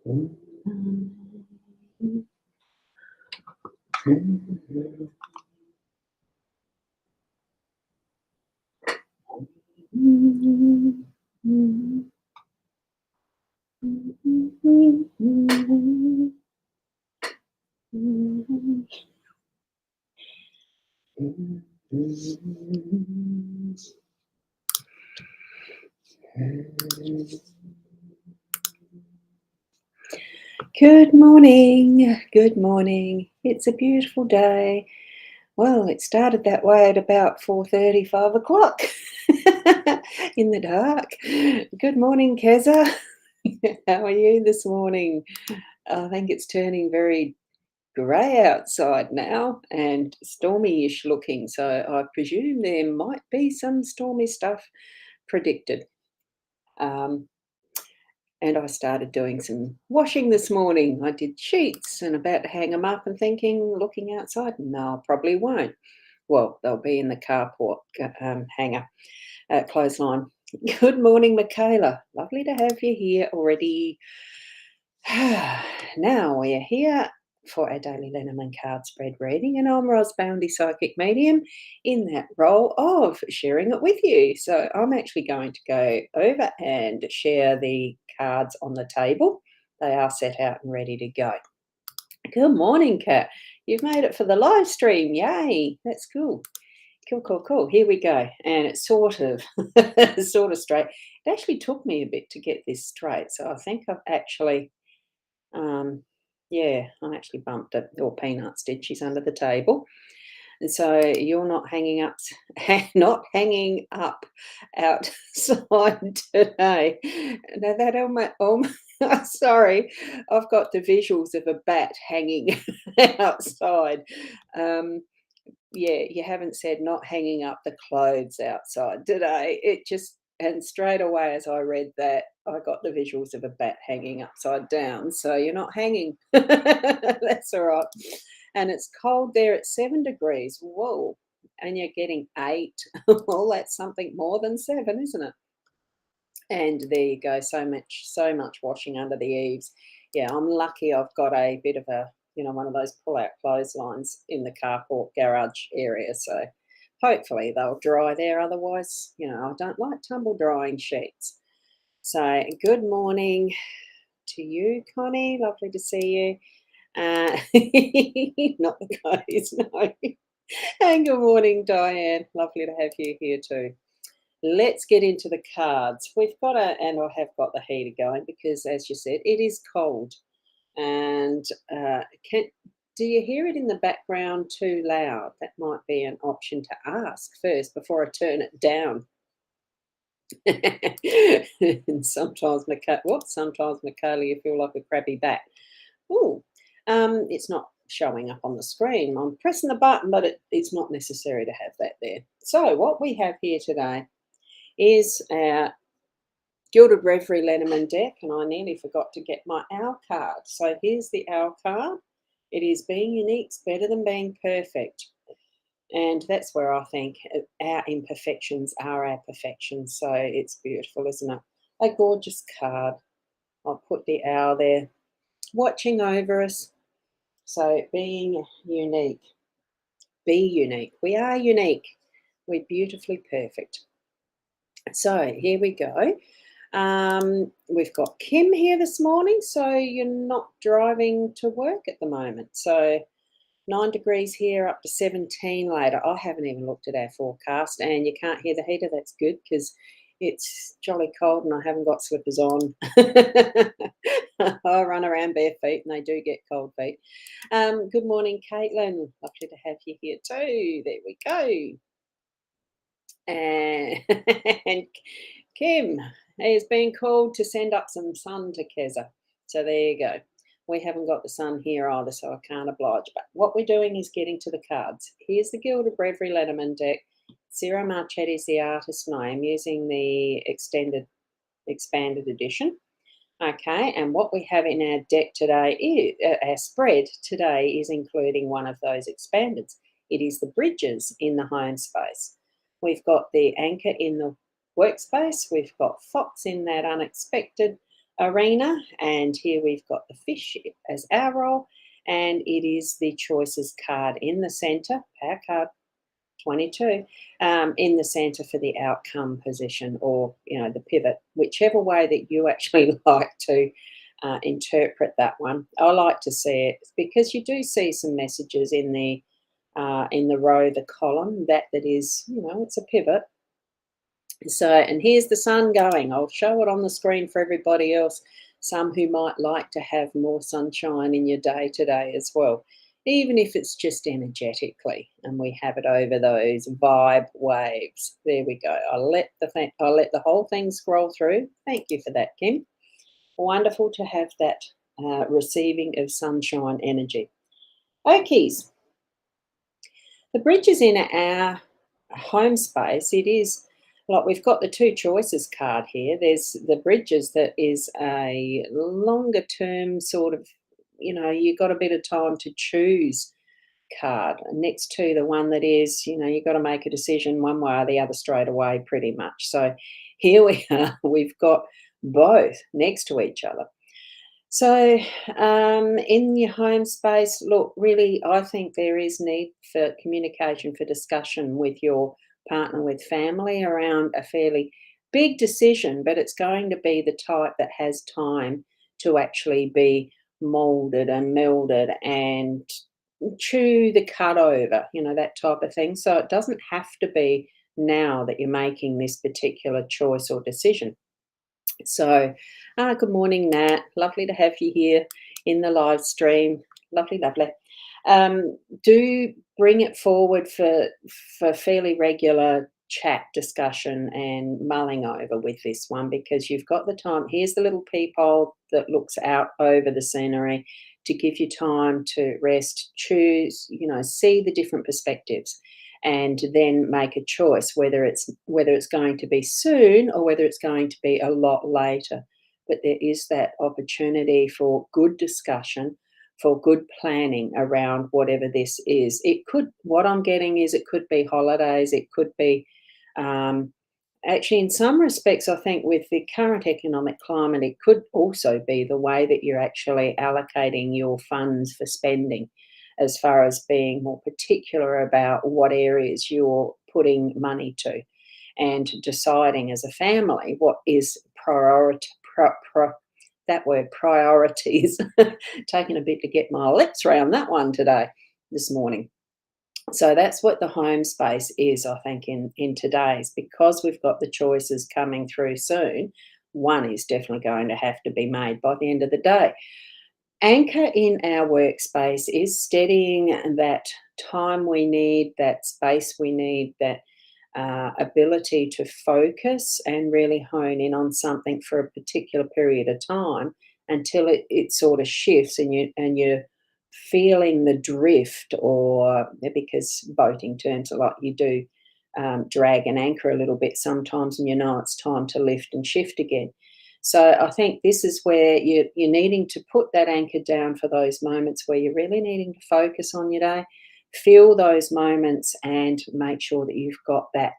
Good morning. Good morning. It's a beautiful day. Well, it started that way at about 4:30, 5 o'clock in the dark. Good morning, Keza. How are you this morning? I think it's turning very grey outside now and stormy-ish looking, so I presume there might be some stormy stuff predicted. Um, And I started doing some washing this morning. I did sheets and about to hang them up and thinking, looking outside, no, I probably won't. Well, they'll be in the carport hanger, clothesline. Good morning, Michaela. Lovely to have you here already. Now we are here for our daily Lenormand card spread reading, and I'm Ros Boundy Psychic Medium in that role of sharing it with you. So I'm actually going to go over and share the cards on the table. They are set out and ready to go. Good morning, Kat. You've made it for the live stream. Yay, that's cool. Cool. Here we go. And it's sort of straight. It actually took me a bit to get this straight. So I think I've actually yeah, I actually bumped it, or Peanuts did. She's under the table. And so you're not hanging up, not hanging up outside today. Now that sorry, I've got the visuals of a bat hanging outside. Yeah, you haven't said not hanging up the clothes outside today. It just, and straight away as I read that, I got the visuals of a bat hanging upside down. So you're not hanging. That's all right. And it's cold there at 7 degrees. Whoa. And you're getting 8. Well, that's something more than 7, isn't it? And there you go. So much washing under the eaves. Yeah, I'm lucky I've got a bit of a, one of those pull-out clotheslines in the carport garage area. So hopefully they'll dry there. Otherwise, I don't like tumble drying sheets. So good morning to you, Connie. Lovely to see you. Not the guys, no. And good morning, Diane. Lovely to have you here too. Let's get into the cards. We've got and I have got the heater going because, as you said, it is cold. And do you hear it in the background too loud? That might be an option to ask first before I turn it down. And sometimes, Michaela, you feel like a crabby bat. Oh, it's not showing up on the screen. I'm pressing the button, but it's not necessary to have that there. So what we have here today is our Gilded Reverie Lenormand deck, and I nearly forgot to get my owl card. So here's the owl card. It is being unique's better than being perfect. And that's where I think our imperfections are our perfections. So it's beautiful, isn't it? A gorgeous card. I'll put the owl there watching over us. So being unique. Be unique. We are unique. We're beautifully perfect. So here we go. We've got Kim here this morning. So you're not driving to work at the moment. So 9 degrees here, up to 17 later. I haven't even looked at our forecast, and you can't hear the heater. That's good because it's jolly cold and I haven't got slippers on. I run around bare feet and they do get cold feet. Good morning, Caitlin. Lovely to have you here too. There we go. And Kim is being called to send up some sun to Keza. So there you go. We haven't got the sun here either, so I can't oblige. But what we're doing is getting to the cards. Here's the Gilded Reverie Lenormand deck. Ciro Marchetti is the artist, and I am using the expanded edition. Okay, and what we have in our deck today is our spread today is including one of those expandeds. It is the bridges in the home space. We've got the anchor in the workspace. We've got Fox in that unexpected. arena. And here we've got the fish as our role, and it is the choices card in the center, power card 22, in the center for the outcome position, or the pivot, whichever way that you actually like to interpret that one. I like to see it because you do see some messages in the row, the column, that is, it's a pivot. So, and here's the sun going. I'll show it on the screen for everybody else, some who might like to have more sunshine in your day today as well, even if it's just energetically, and we have it over those vibe waves. There we go. I'll let the whole thing scroll through. Thank you for that, Kim. Wonderful to have that receiving of sunshine energy. Okies. The bridges in our home space, it is like we've got the two choices card here. There's the bridges that is a longer term sort of, you've got a bit of time to choose card next to the one that is, you've got to make a decision one way or the other straight away pretty much. So here we are, we've got both next to each other. So, in your home space, look, really, I think there is need for communication, for discussion with your partner, with family around a fairly big decision, but it's going to be the type that has time to actually be molded and melded and chew the cut over, that type of thing. So it doesn't have to be now that you're making this particular choice or decision. So, good morning, Nat. Lovely to have you here in the live stream. Lovely, lovely. Do bring it forward for fairly regular chat, discussion, and mulling over with this one, because you've got the time. Here's the little peephole that looks out over the scenery to give you time to rest, choose, see the different perspectives, and then make a choice whether it's going to be soon or whether it's going to be a lot later. But there is that opportunity for good discussion, for good planning around whatever this is. What I'm getting is it could be holidays, it could be, actually, in some respects, I think with the current economic climate, it could also be the way that you're actually allocating your funds for spending, as far as being more particular about what areas you're putting money to, and deciding as a family what is priority. That word priorities, taking a bit to get my lips around that one this morning. So that's what the home space is, I think, in today's, because we've got the choices coming through soon. One is definitely going to have to be made by the end of the day. Anchor in our workspace is steadying that time we need, that space we need, that ability to focus and really hone in on something for a particular period of time until it sort of shifts, and you're feeling the drift, or because boating terms a lot, you do drag and anchor a little bit sometimes, and it's time to lift and shift again. So I think this is where you're needing to put that anchor down for those moments where you're really needing to focus on your day. Feel those moments and make sure that you've got that,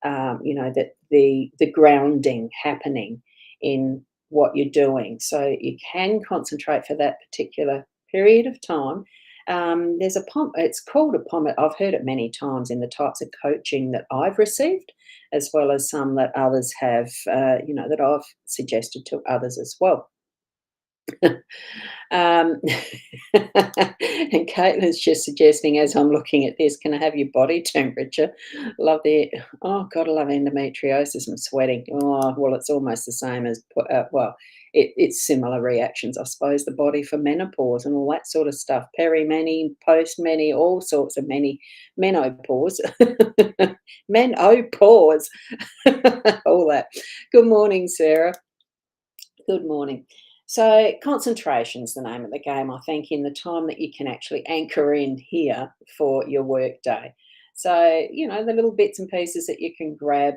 that the grounding happening in what you're doing, so you can concentrate for that particular period of time. There's a it's called a pommet. I've heard it many times in the types of coaching that I've received, as well as some that others have, that I've suggested to others as well. Um, and Caitlin's just suggesting, as I'm looking at this, can I have your body temperature? Love oh God, I love endometriosis. I'm sweating. Oh, well, it's almost the same as, it's similar reactions, I suppose, the body for menopause and all that sort of stuff. Peri-meni, post-meni, all sorts of menopause. Menopause. All that. Good morning, Sarah. Good morning. So concentration's the name of the game, I think, in the time that you can actually anchor in here for your work day. So, the little bits and pieces that you can grab,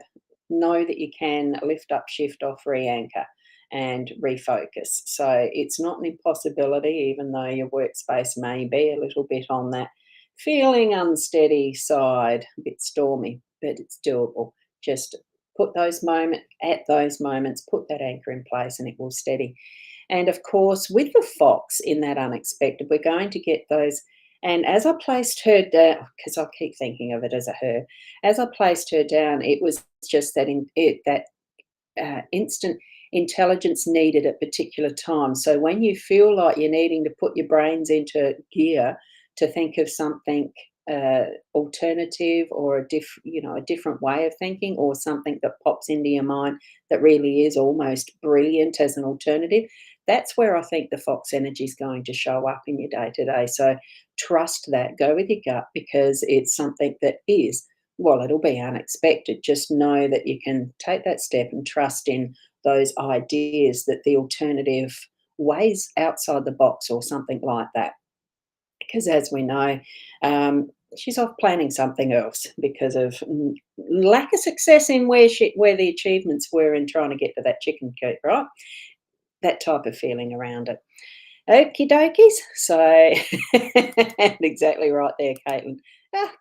know that you can lift up, shift off, re-anchor and refocus. So it's not an impossibility, even though your workspace may be a little bit on that feeling unsteady side, a bit stormy, but it's doable. Just Put those moments, put that anchor in place and it will steady. And of course, with the fox in that unexpected, we're going to get those. And as I placed her down, because I keep thinking of it as a her, as I placed her down, it was just that instant intelligence needed at particular times. So when you feel like you're needing to put your brains into gear to think of something alternative or a different way of thinking, or something that pops into your mind that really is almost brilliant as an alternative, that's where I think the fox energy is going to show up in your day to day. So trust that, go with your gut, because it's something that is, well, it'll be unexpected. Just know that you can take that step and trust in those ideas, that the alternative ways outside the box or something like that. Because as we know, she's off planning something else because of lack of success in where the achievements were in trying to get to that chicken coop, right? That type of feeling around it. Okie dokies. So, and exactly right there, Caitlin.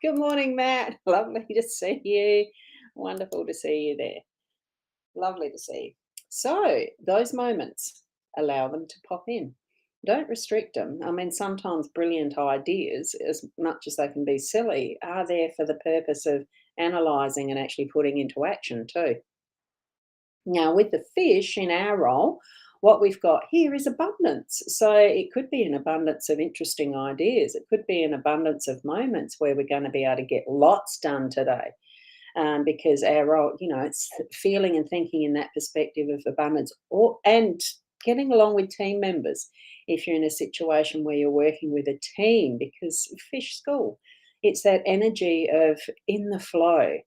Good morning, Matt. Lovely to see you. Wonderful to see you there. Lovely to see you. So, those moments, allow them to pop in. Don't restrict them. I mean, sometimes brilliant ideas, as much as they can be silly, are there for the purpose of analysing and actually putting into action too. Now, with the fish in our role, what we've got here is abundance. So it could be an abundance of interesting ideas. It could be an abundance of moments where we're going to be able to get lots done today. Because our role, it's feeling and thinking in that perspective of abundance, and getting along with team members. If you're in a situation where you're working with a team, because fish school, it's that energy of in the flow.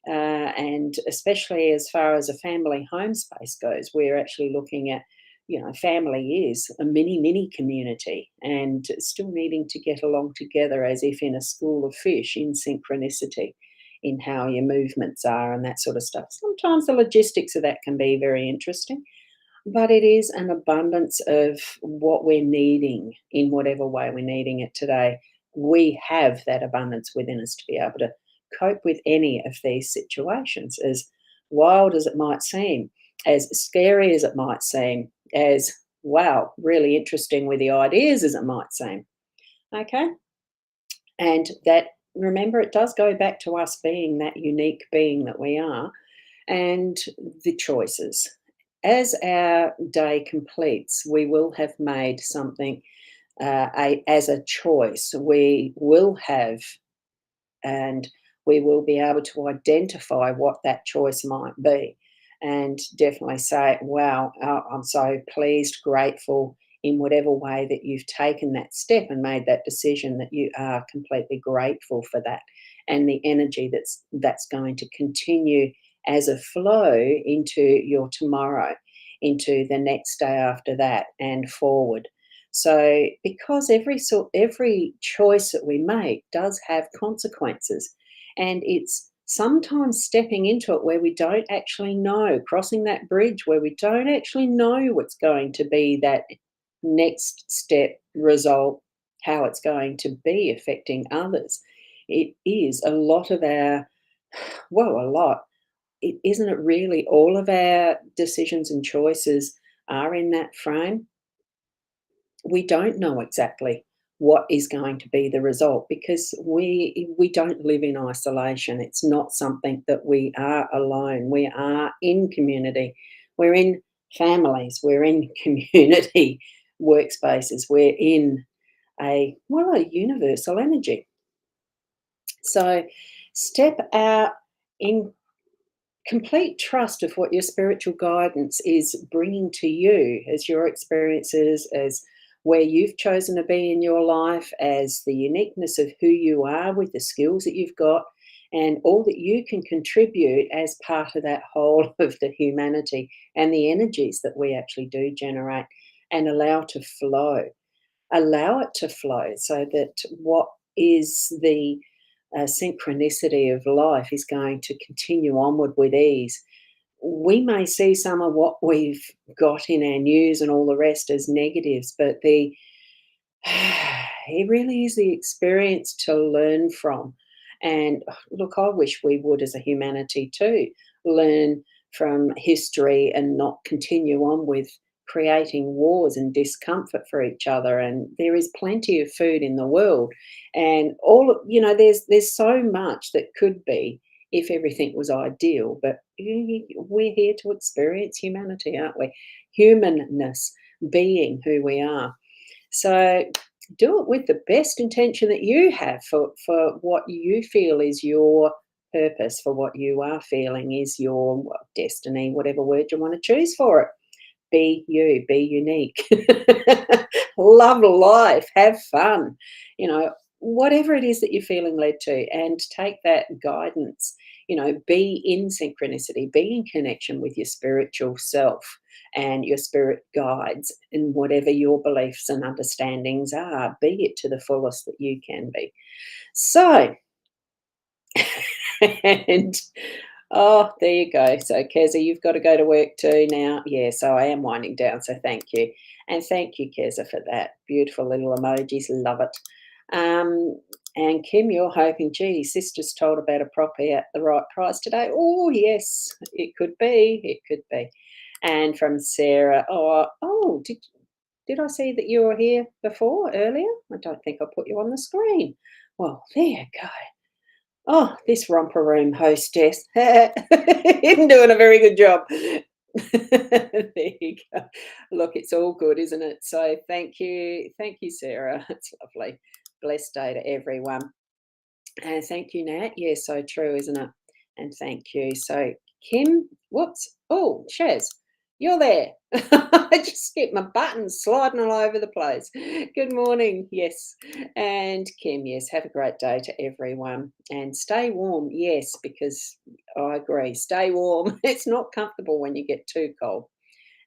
And especially as far as a family home space goes, we're actually looking at, family is a mini community, and still needing to get along together as if in a school of fish, in synchronicity in how your movements are and that sort of stuff. Sometimes the logistics of that can be very interesting, but it is an abundance of what we're needing in whatever way we're needing it today. We have that abundance within us to be able to cope with any of these situations, as wild as it might seem, as scary as it might seem, as wow, really interesting with the ideas as it might seem. Okay? And that, remember, it does go back to us being that unique being that we are, and the choices. As our day completes, we will have made something as a choice. We will have, and we will be able to identify what that choice might be, and definitely say, wow, I'm so pleased, grateful, in whatever way that you've taken that step and made that decision, that you are completely grateful for that, and the energy that's going to continue as a flow into your tomorrow, into the next day after that, and forward. So, because every choice that we make does have consequences, and it's sometimes stepping into it where we don't actually know, crossing that bridge where we don't actually know what's going to be that next step result, how it's going to be affecting others. It is a lot of our, well, a lot. Isn't it really all of our decisions and choices are in that frame? We don't know exactly what is going to be the result, because we don't live in isolation. It's not something that we are alone. We are in community. We're in families. We're in community workspaces. We're in a universal energy. So step out in complete trust of what your spiritual guidance is bringing to you as your experiences, as where you've chosen to be in your life, as the uniqueness of who you are with the skills that you've got, and all that you can contribute as part of that whole of the humanity and the energies that we actually do generate, and allow to flow. Allow it to flow, so that what is the synchronicity of life is going to continue onward with ease. We may see some of what we've got in our news and all the rest as negatives, but it really is the experience to learn from. And look, I wish we would as a humanity too learn from history and not continue on with creating wars and discomfort for each other. And there is plenty of food in the world, and there's so much that could be if everything was ideal. But we're here to experience humanity, aren't we? Humanness, being who we are. So do it with the best intention that you have for what you feel is your purpose, for what you are feeling is your, well, destiny, whatever word you want to choose for it. Be you, be unique. Love life, have fun, whatever it is that you're feeling led to, and take that guidance. Be in synchronicity, be in connection with your spiritual self and your spirit guides, and whatever your beliefs and understandings are, be it to the fullest that you can be. So, and oh, there you go. So, Keza, you've got to go to work too now. Yeah, so I am winding down. So, thank you. And thank you, Keza, for that. Beautiful little emojis. Love it. And Kim, you're hoping, gee, sister's told about a property at the right price today. Oh, yes, it could be. It could be. And from Sarah, did I see that you were here before earlier? I don't think I put you on the screen. Well, there you go. Oh, this romper room hostess isn't doing a very good job. There you go. Look, it's all good, isn't it? So thank you. Thank you, Sarah. It's lovely. Blessed day to everyone. And thank you, Nat. Yeah, so true, isn't it? And thank you. So, Kim, whoops. Oh, Shaz, you're there. I just skipped my buttons sliding all over the place. Good morning. Yes. And Kim, yes, have a great day to everyone. And stay warm. Yes, because I agree. Stay warm. It's not comfortable when you get too cold.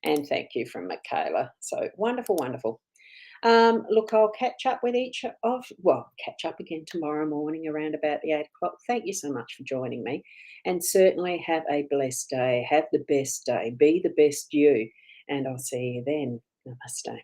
And thank you from Michaela. So wonderful, wonderful. Look, I'll catch up with catch up again tomorrow morning around about the 8 o'clock. Thank you so much for joining me. And certainly have a blessed day. Have the best day. Be the best you. And I'll see you then. Namaste.